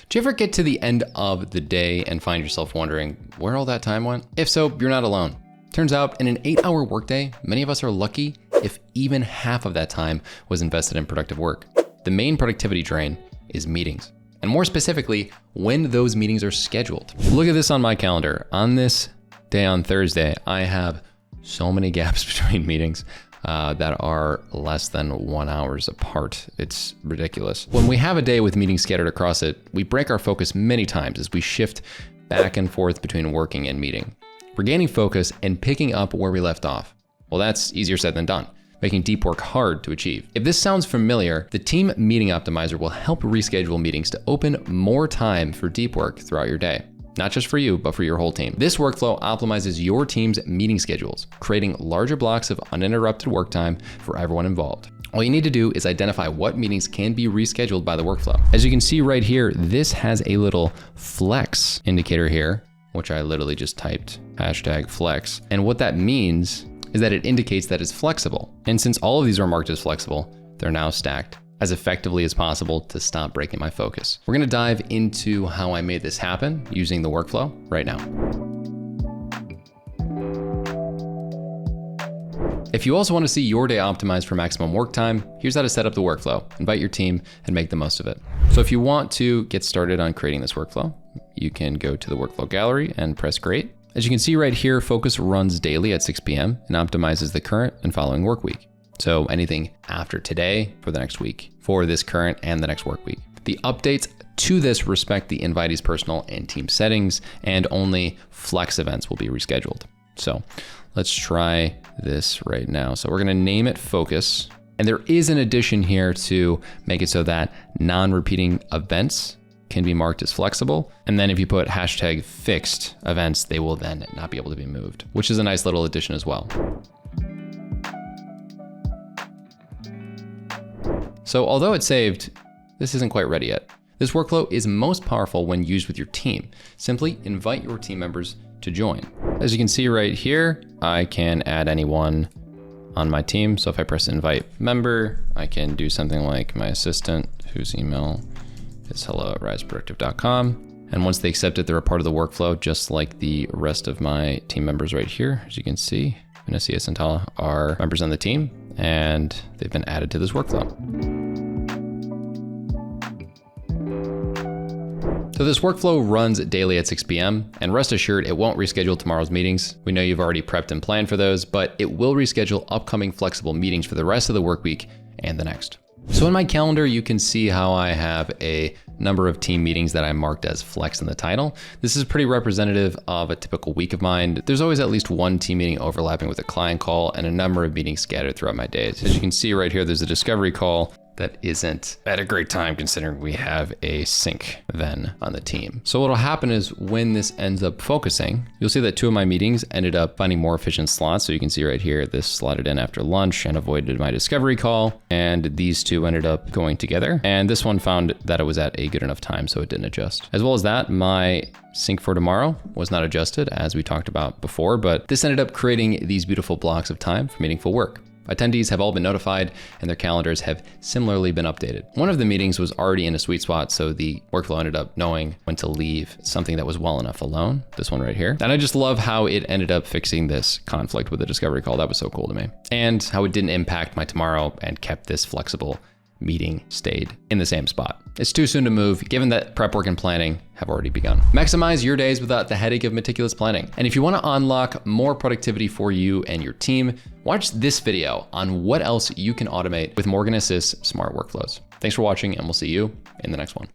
Do you ever get to the end of the day and find yourself wondering where all that time went? If so, you're not alone. Turns out in an 8-hour workday, many of us are lucky if even half of that time was invested in productive work. The main productivity drain is meetings, and more specifically, when those meetings are scheduled. Look at this on my calendar. On this day on Thursday, I have so many gaps between meetings that are less than 1 hour apart. It's ridiculous. When we have a day with meetings scattered across it, we break our focus many times as we shift back and forth between working and meeting. Regaining focus and picking up where we left off. Well, that's easier said than done, making deep work hard to achieve. If this sounds familiar, the Team Meeting Optimizer will help reschedule meetings to open more time for deep work throughout your day. Not just for you, but for your whole team. This workflow optimizes your team's meeting schedules, creating larger blocks of uninterrupted work time for everyone involved. All you need to do is identify what meetings can be rescheduled by the workflow. As you can see right here, this has a little flex indicator here, which I literally just typed #flex. And what that means is that it indicates that it's flexible. And since all of these are marked as flexible, they're now stacked as effectively as possible to stop breaking my focus. We're gonna dive into how I made this happen using the workflow right now. If you also want to see your day optimized for maximum work time, here's how to set up the workflow. Invite your team and make the most of it. So if you want to get started on creating this workflow, you can go to the workflow gallery and press create. As you can see right here, Focus runs daily at 6 p.m. and optimizes the current and following work week. So anything after today for the next week, for this current and the next work week. The updates to this respect the invitee's personal and team settings, and only flex events will be rescheduled. So let's try this right now. So we're gonna name it Focus. And there is an addition here to make it so that non-repeating events can be marked as flexible. And then if you put #fixed events, they will then not be able to be moved, which is a nice little addition as well. So although it's saved, this isn't quite ready yet. This workflow is most powerful when used with your team. Simply invite your team members to join. As you can see right here, I can add anyone on my team. So if I press invite member, I can do something like my assistant, whose email is hello@riseproductive.com. And once they accept it, they're a part of the workflow, just like the rest of my team members right here. As you can see, Vanessa and Santala are members on the team, and they've been added to this workflow. So this workflow runs daily at 6 p.m. and rest assured it won't reschedule tomorrow's meetings. We know you've already prepped and planned for those, but it will reschedule upcoming flexible meetings for the rest of the work week and the next. So in my calendar, you can see how I have a number of team meetings that I marked as flex in the title. This is pretty representative of a typical week of mine. There's always at least one team meeting overlapping with a client call and a number of meetings scattered throughout my days. As you can see right here, there's a discovery call that isn't at a great time considering we have a sync then on the team. So what'll happen is when this ends up focusing, you'll see that 2 of my meetings ended up finding more efficient slots. So you can see right here, this slotted in after lunch and avoided my discovery call. And these 2 ended up going together. And this one found that it was at a good enough time, so it didn't adjust. As well as that, my sync for tomorrow was not adjusted as we talked about before, but this ended up creating these beautiful blocks of time for meaningful work. Attendees have all been notified and their calendars have similarly been updated. One of the meetings was already in a sweet spot, so the workflow ended up knowing when to leave something that was well enough alone, this one right here. And I just love how it ended up fixing this conflict with the discovery call. That was so cool to me. And how it didn't impact my tomorrow and kept this flexible meeting stayed in the same spot. It's too soon to move, given that prep work and planning have already begun. Maximize your days without the headache of meticulous planning. And if you want to unlock more productivity for you and your team, watch this video on what else you can automate with Morgen Assist smart workflows. Thanks for watching, and we'll see you in the next one.